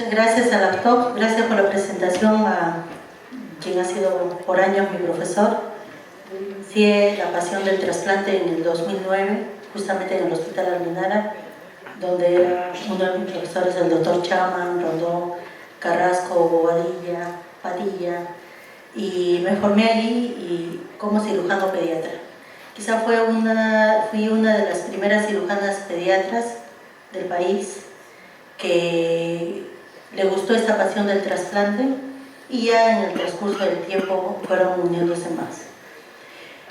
Muchas gracias a LACTOC, gracias por la presentación a quien ha sido por años mi profesor. Inicié la pasión del trasplante en el 2009, justamente en el Hospital Almenara, donde era uno de mis profesores, el doctor Chaman, Rondón, Carrasco, Bobadilla, Padilla, y me formé allí como cirujano pediatra. Quizá fui una de las primeras cirujanas pediatras del país que le gustó esta pasión del trasplante, y ya en el transcurso del tiempo fueron uniéndose más.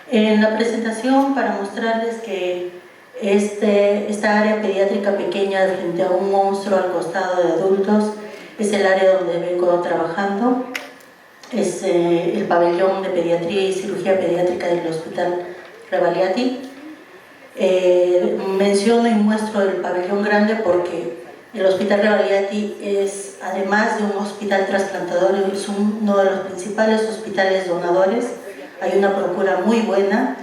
En la presentación, para mostrarles que esta área pediátrica pequeña frente a un monstruo al costado de adultos es el área donde vengo trabajando, es el pabellón de pediatría y cirugía pediátrica del Hospital Rebagliati. Menciono y muestro el pabellón grande porque el Hospital Rebagliati es, además de un hospital trasplantador, es uno de los principales hospitales donadores. Hay una procura muy buena,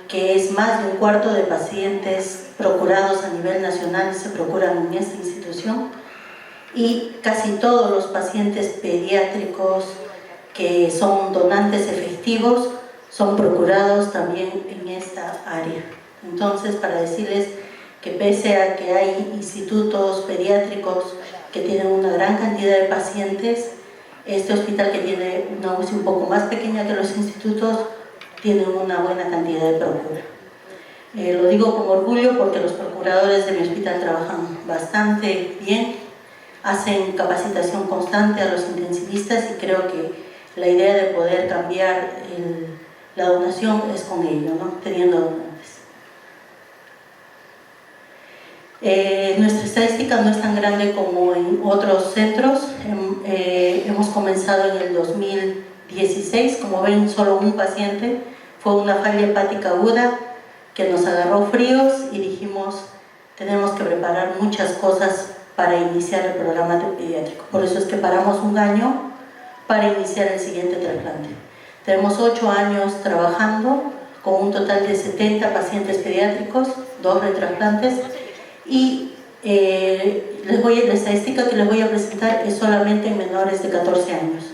que es más de un cuarto de pacientes procurados a nivel nacional se procuran en esta institución, y casi todos los pacientes pediátricos que son donantes efectivos son procurados también en esta área. Entonces, para decirles que pese a que hay institutos pediátricos que tienen una gran cantidad de pacientes, este hospital, que tiene una UCI un poco más pequeña que los institutos, tiene una buena cantidad de procura. Lo digo con orgullo porque los procuradores de mi hospital trabajan bastante bien, hacen capacitación constante a los intensivistas, y creo que la idea de poder cambiar la donación es con ello, ¿no? Teniendo donantes. Nuestra estadística no es tan grande como en otros centros. Hemos comenzado en el 2016, como ven, solo un paciente. Fue una falla hepática aguda que nos agarró fríos y dijimos, tenemos que preparar muchas cosas para iniciar el programa pediátrico. Por eso es que paramos un año para iniciar el siguiente trasplante. Tenemos 8 años trabajando con un total de 70 pacientes pediátricos, 2 retrasplantes, y la estadística que les voy a presentar es solamente en menores de 14 años.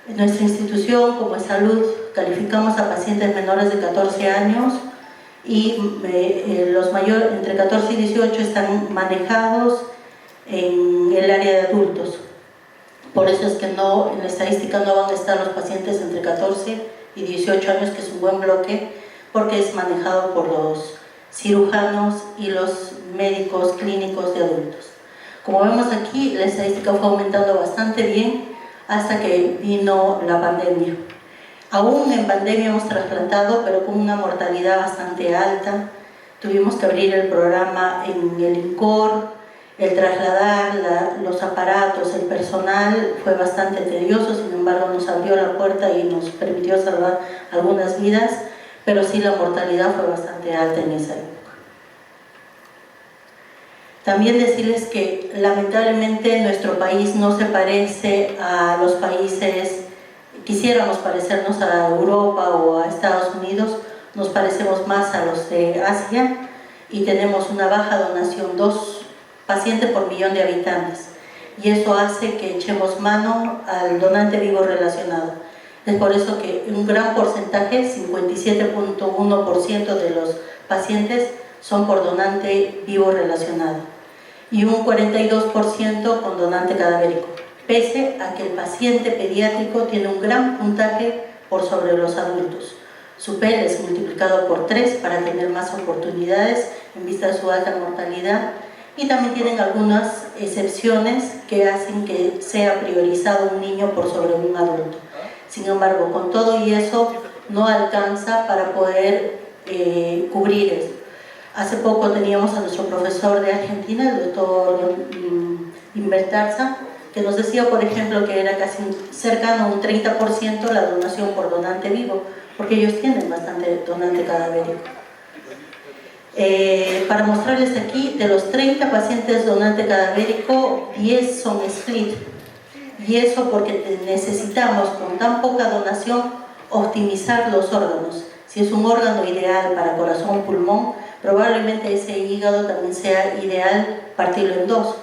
En nuestra institución, como salud, calificamos a pacientes menores de 14 años, y los mayores entre 14 y 18 están manejados en el área de adultos. Por eso es que en la estadística no van a estar los pacientes entre 14 y 18 años, que es un buen bloque, porque es manejado por los cirujanos y los médicos clínicos de adultos. Como vemos aquí, la estadística fue aumentando bastante bien hasta que vino la pandemia. Aún en pandemia hemos trasplantado, pero con una mortalidad bastante alta. Tuvimos que abrir el programa en el INCOR, el trasladar los aparatos, el personal fue bastante tedioso, sin embargo nos abrió la puerta y nos permitió salvar algunas vidas, pero sí la mortalidad fue bastante alta en esa época. También decirles que lamentablemente nuestro país no se parece a los países, quisiéramos parecernos a Europa o a Estados Unidos, nos parecemos más a los de Asia, y tenemos una baja donación, 2 pacientes por millón de habitantes, y eso hace que echemos mano al donante vivo relacionado. Es por eso que un gran porcentaje, 57.1% de los pacientes son por donante vivo relacionado, y un 42% con donante cadavérico, pese a que el paciente pediátrico tiene un gran puntaje por sobre los adultos. Su PEL es multiplicado por 3 para tener más oportunidades en vista de su alta mortalidad, y también tienen algunas excepciones que hacen que sea priorizado un niño por sobre un adulto. Sin embargo, con todo y eso, no alcanza para poder cubrir eso. Hace poco teníamos a nuestro profesor de Argentina, el doctor Invertarza, que nos decía, por ejemplo, que era casi cercano a un 30% la donación por donante vivo, porque ellos tienen bastante donante cadavérico. Para mostrarles aquí, de los 30 pacientes donante cadavérico, 10 son split, y eso porque necesitamos, con tan poca donación, optimizar los órganos. Si es un órgano ideal para corazón o pulmón, probablemente ese hígado también sea ideal partirlo en 2.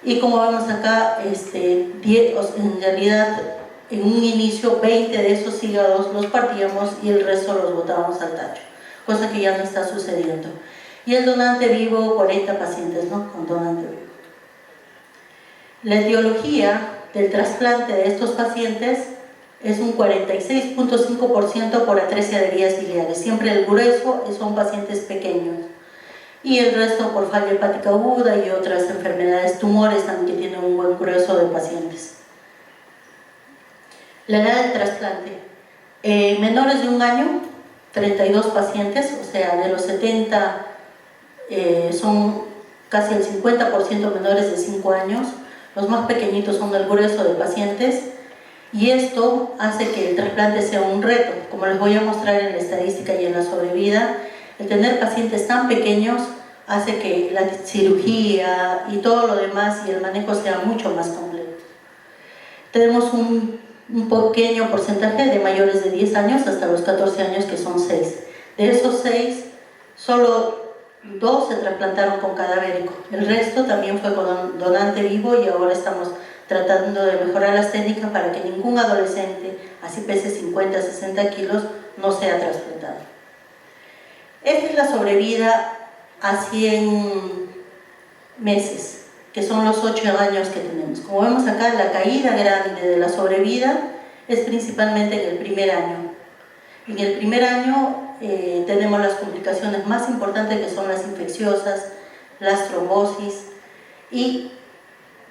Y como vemos acá, 10, en realidad en un inicio 20 de esos hígados los partíamos y el resto los botábamos al tacho, cosa que ya no está sucediendo. Y el donante vivo, 40 pacientes, ¿no?, con donante vivo. La etiología del trasplante de estos pacientes es un 46.5% por atresia de vías biliares. Siempre el grueso son pacientes pequeños. Y el resto por falla hepática aguda y otras enfermedades, tumores también, que tienen un buen grueso de pacientes. La edad del trasplante. Menores de un año, 32 pacientes, o sea, de los 70 son casi el 50% menores de 5 años. Los más pequeñitos son el grueso de pacientes. Y esto hace que el trasplante sea un reto. Como les voy a mostrar en la estadística y en la sobrevida, el tener pacientes tan pequeños hace que la cirugía y todo lo demás y el manejo sea mucho más complejo. Tenemos un pequeño porcentaje de mayores de 10 años hasta los 14 años, que son 6. De esos 6, solo 2 se trasplantaron con cadavérico. El resto también fue con donante vivo, y ahora estamos tratando de mejorar las técnicas para que ningún adolescente, así pese 50, 60 kilos, no sea trasplantado. Esta es la sobrevida a 100 meses, que son los 8 años que tenemos. Como vemos acá, la caída grande de la sobrevida es principalmente en el primer año. En el primer año tenemos las complicaciones más importantes, que son las infecciosas, las trombosis, y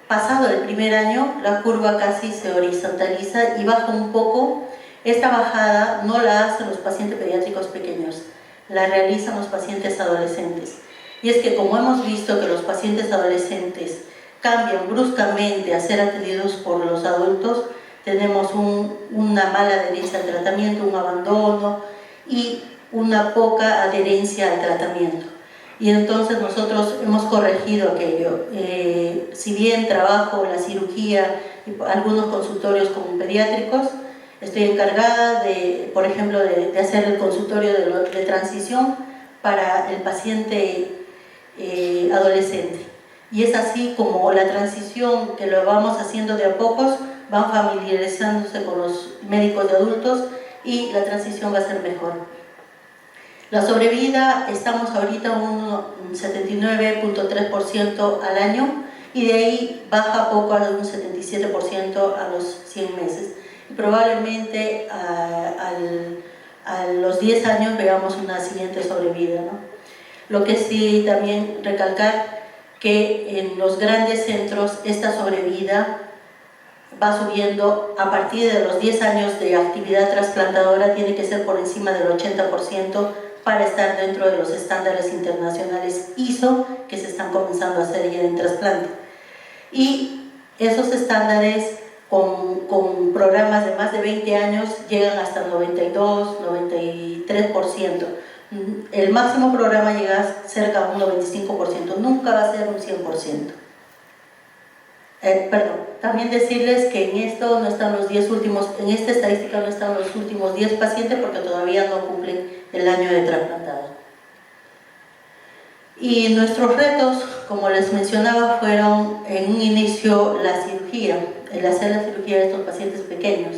pasado el primer año la curva casi se horizontaliza y baja un poco. Esta bajada no la hacen los pacientes pediátricos pequeños, la realizan los pacientes adolescentes. Y es que, como hemos visto que los pacientes adolescentes cambian bruscamente a ser atendidos por los adultos, tenemos una mala adherencia al tratamiento, un abandono y una poca adherencia al tratamiento. Y entonces nosotros hemos corregido aquello. Si bien trabajo la cirugía y algunos consultorios como pediátricos, estoy encargada de, por ejemplo, de hacer el consultorio de transición para el paciente adolescente. Y es así como la transición, que lo vamos haciendo de a pocos, van familiarizándose con los médicos de adultos, y la transición va a ser mejor. La sobrevida, estamos ahorita un 79.3% al año, y de ahí baja poco a un 77% a los 100 meses. Y probablemente a los 10 años veamos una siguiente sobrevida, ¿no? Lo que sí también recalcar, que en los grandes centros esta sobrevida va subiendo. A partir de los 10 años de actividad trasplantadora tiene que ser por encima del 80% para estar dentro de los estándares internacionales ISO que se están comenzando a hacer ya en trasplante. Y esos estándares con programas de más de 20 años llegan hasta el 92, 93%. El máximo programa llega cerca a un 95%, nunca va a ser un 100%. También decirles que en esto no están los 10 últimos, en esta estadística no están los últimos 10 pacientes, porque todavía no cumplen el año de trasplantado. Y nuestros retos, como les mencionaba, fueron en un inicio la cirugía, el hacer la cirugía de estos pacientes pequeños.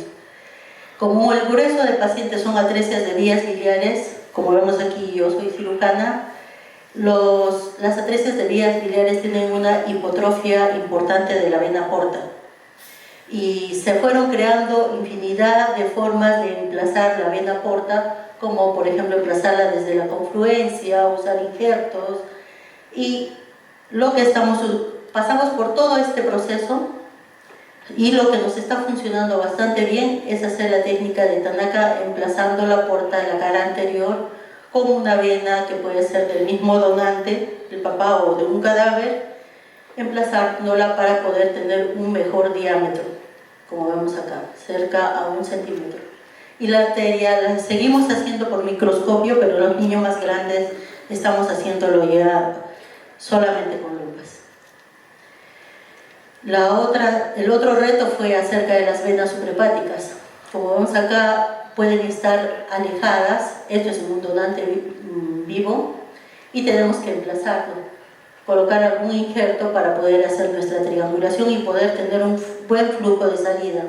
Como el grueso de pacientes son atresias de vías biliares, como vemos aquí, yo soy cirujana, las atresias de vías biliares tienen una hipotrofia importante de la vena porta, y se fueron creando infinidad de formas de emplazar la vena porta, como por ejemplo emplazarla desde la confluencia, usar injertos, y lo que pasamos por todo este proceso, y lo que nos está funcionando bastante bien es hacer la técnica de Tanaka, emplazando la porta de la cara anterior con una vena que puede ser del mismo donante, del papá o de un cadáver, emplazándola para poder tener un mejor diámetro, como vemos acá, cerca a 1 centímetro. Y la arteria la seguimos haciendo por microscopio, pero los niños más grandes estamos haciéndolo ya solamente con lupas. El otro reto fue acerca de las venas suprahepáticas. Como vemos acá, pueden estar alejadas, esto es un donante vivo, y tenemos que emplazarlo. colocar algún injerto para poder hacer nuestra triangulación y poder tener un buen flujo de salida.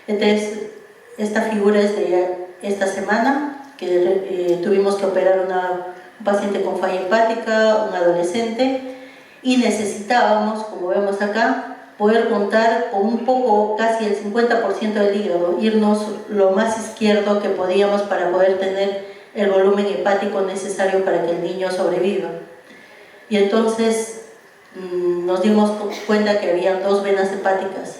Entonces, esta figura es de esta semana, que tuvimos que operar un paciente con falla hepática, un adolescente, y necesitábamos, como vemos acá, poder contar con un poco, casi el 50% del hígado, irnos lo más izquierdo que podíamos para poder tener el volumen hepático necesario para que el niño sobreviva. Y entonces nos dimos cuenta que había dos venas hepáticas,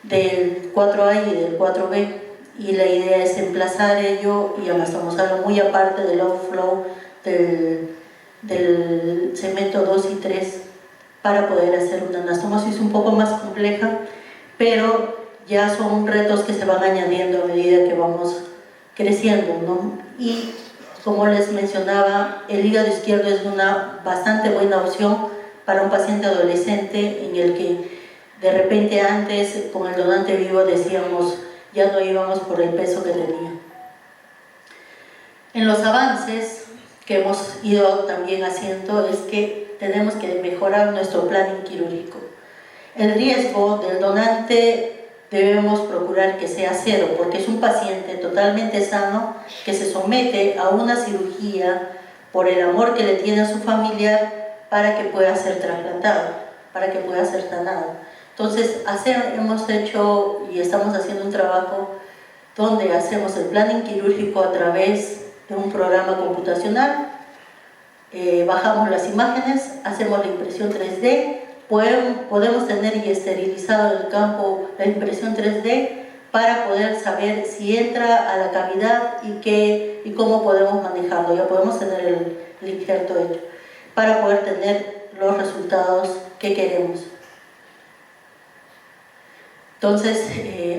del 4A y del 4B, y la idea es emplazar ello y anastomosarlo muy aparte del outflow del segmento 2 y 3 para poder hacer una anastomosis un poco más compleja, pero ya son retos que se van añadiendo a medida que vamos creciendo, ¿no? Y como les mencionaba, el hígado izquierdo es una bastante buena opción para un paciente adolescente en el que de repente antes con el donante vivo decíamos ya no íbamos por el peso que tenía. En los avances que hemos ido también haciendo es que tenemos que mejorar nuestro planning quirúrgico. El riesgo del donante debemos procurar que sea cero, porque es un paciente totalmente sano que se somete a una cirugía por el amor que le tiene a su familiar para que pueda ser trasplantado, para que pueda ser sanado. Entonces, hemos hecho y estamos haciendo un trabajo donde hacemos el planning quirúrgico a través de un programa computacional, bajamos las imágenes, hacemos la impresión 3D, podemos tener y esterilizado el campo la impresión 3D para poder saber si entra a la cavidad y cómo podemos manejarlo. Ya podemos tener el injerto hecho para poder tener los resultados que queremos. Entonces,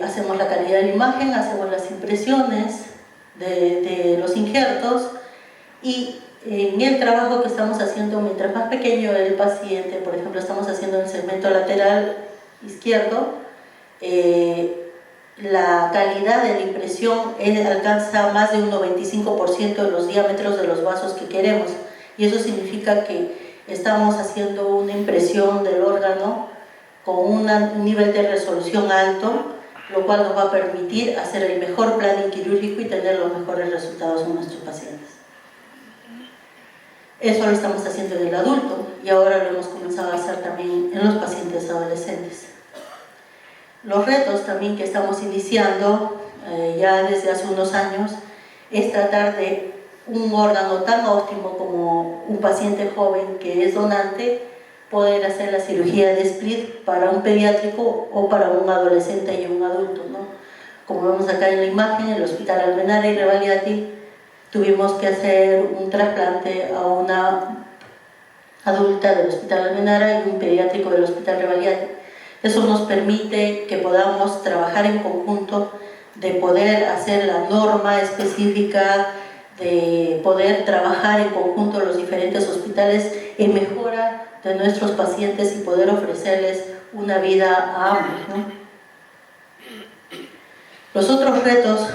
hacemos la calidad de la imagen, hacemos las impresiones de los injertos y en el trabajo que estamos haciendo, mientras más pequeño el paciente, por ejemplo, estamos haciendo el segmento lateral izquierdo, la calidad de la impresión alcanza más de un 95% de los diámetros de los vasos que queremos, y eso significa que estamos haciendo una impresión del órgano con un nivel de resolución alto, lo cual nos va a permitir hacer el mejor planning quirúrgico y tener los mejores resultados en nuestros pacientes. Eso lo estamos haciendo en el adulto y ahora lo hemos comenzado a hacer también en los pacientes adolescentes. Los retos también que estamos iniciando ya desde hace unos años es tratar de un órgano tan óptimo como un paciente joven que es donante, poder hacer la cirugía de split para un pediátrico o para un adolescente y un adulto, ¿no? Como vemos acá en la imagen, el Hospital Almenara y Rebagliati tuvimos que hacer un trasplante a una adulta del Hospital Almenara y un pediátrico del Hospital Rebagliati. Eso nos permite que podamos trabajar en conjunto, de poder hacer la norma específica, de poder trabajar en conjunto los diferentes hospitales en mejora de nuestros pacientes y poder ofrecerles una vida a ambos, ¿no? Los otros retos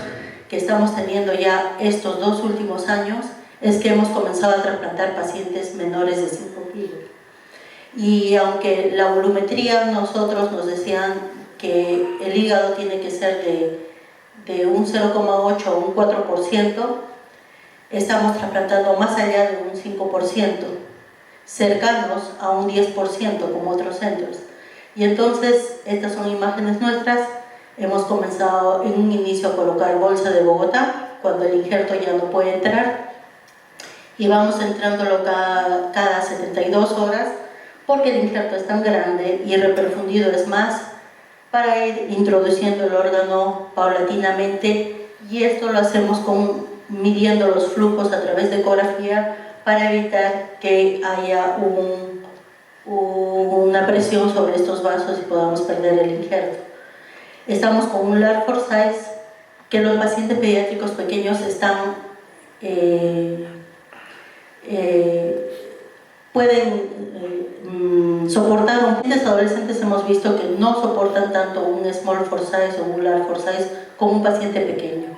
que estamos teniendo ya estos 2 últimos años es que hemos comenzado a trasplantar pacientes menores de 5 kilos. Y aunque la volumetría nosotros nos decían que el hígado tiene que ser de un 0,8 a un 4%, estamos trasplantando más allá de un 5%, cercanos a un 10% como otros centros. Y entonces, estas son imágenes nuestras. Hemos comenzado en un inicio a colocar bolsa de Bogotá, cuando el injerto ya no puede entrar, y vamos entrándolo cada 72 horas, porque el injerto es tan grande y reperfundido es más, para ir introduciendo el órgano paulatinamente, y esto lo hacemos midiendo los flujos a través de ecografía para evitar que haya una presión sobre estos vasos y podamos perder el injerto. Estamos con un large for size que los pacientes pediátricos pequeños pueden soportar. Pacientes adolescentes hemos visto que no soportan tanto un small for size o un large for size como un paciente pequeño.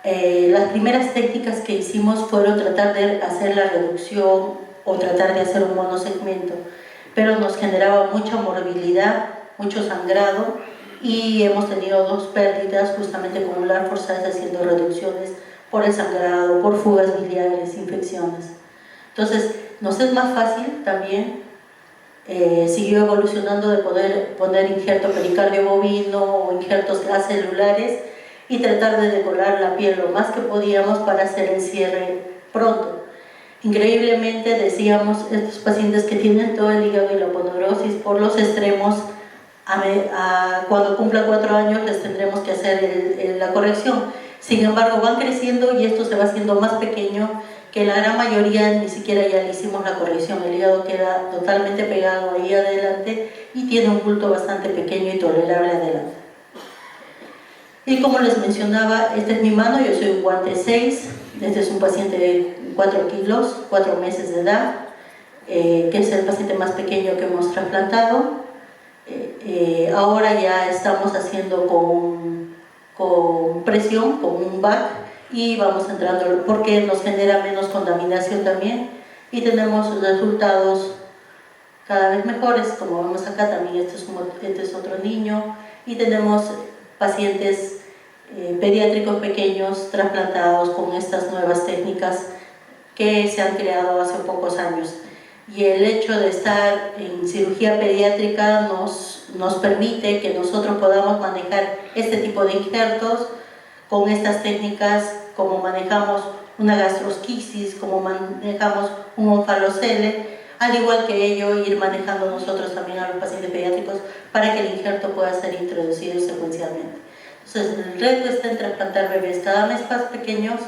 Las primeras técnicas que hicimos fueron tratar de hacer la reducción o tratar de hacer un monosegmento, pero nos generaba mucha morbilidad, mucho sangrado, y hemos tenido 2 pérdidas justamente con umbral forzada haciendo reducciones por el sangrado, por fugas biliares, infecciones. Entonces, nos es más fácil también, siguió evolucionando de poder poner injerto pericardio bovino o injertos acelulares y tratar de decorar la piel lo más que podíamos para hacer el cierre pronto. Increíblemente decíamos, estos pacientes que tienen todo el hígado y la poneurosis por los extremos, cuando cumplan 4 años les tendremos que hacer la corrección. Sin embargo, van creciendo y esto se va haciendo más pequeño, que la gran mayoría ni siquiera ya le hicimos la corrección. El hígado queda totalmente pegado ahí adelante y tiene un bulto bastante pequeño y tolerable adelante. Y como les mencionaba, esta es mi mano, yo soy un guante 6, este es un paciente de 4 kilos, 4 meses de edad, que es el paciente más pequeño que hemos trasplantado. Ahora ya estamos haciendo con presión, con un VAC, y vamos entrando porque nos genera menos contaminación también y tenemos resultados cada vez mejores. Como vemos acá también, este es otro niño, y tenemos pacientes pediátricos pequeños trasplantados con estas nuevas técnicas que se han creado hace pocos años. Y el hecho de estar en cirugía pediátrica nos permite que nosotros podamos manejar este tipo de injertos con estas técnicas, como manejamos una gastrosquisis, como manejamos un onfalocele, al igual que ello, ir manejando nosotros también a los pacientes pediátricos para que el injerto pueda ser introducido secuencialmente. Entonces, el reto está en trasplantar bebés cada vez más pequeños,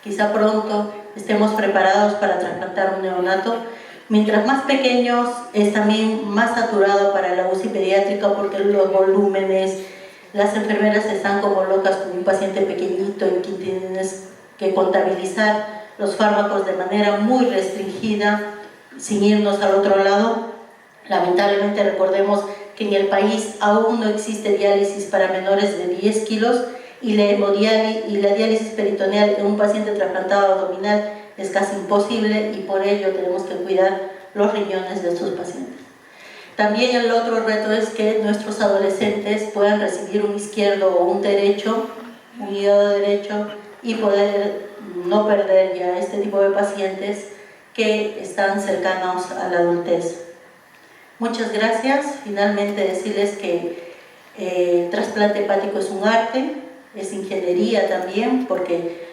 quizá pronto estemos preparados para trasplantar un neonato. Mientras más pequeños es también más saturado para la UCI pediátrica porque los volúmenes, las enfermeras están como locas con un paciente pequeñito en quien tienes que contabilizar los fármacos de manera muy restringida, sin irnos al otro lado. Lamentablemente recordemos que en el país aún no existe diálisis para menores de 10 kilos y la diálisis peritoneal en un paciente trasplantado abdominal es casi imposible, y por ello tenemos que cuidar los riñones de estos pacientes. También el otro reto es que nuestros adolescentes puedan recibir un izquierdo o un derecho, un hígado derecho, y poder no perder ya este tipo de pacientes que están cercanos a la adultez. Muchas gracias. Finalmente decirles que el trasplante hepático es un arte, es ingeniería también, porque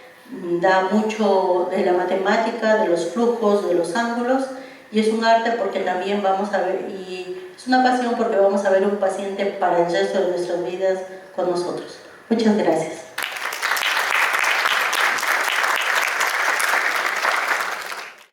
da mucho de la matemática, de los flujos, de los ángulos, y es un arte porque también vamos a ver, y es una pasión porque vamos a ver un paciente para el resto de nuestras vidas con nosotros. Muchas gracias.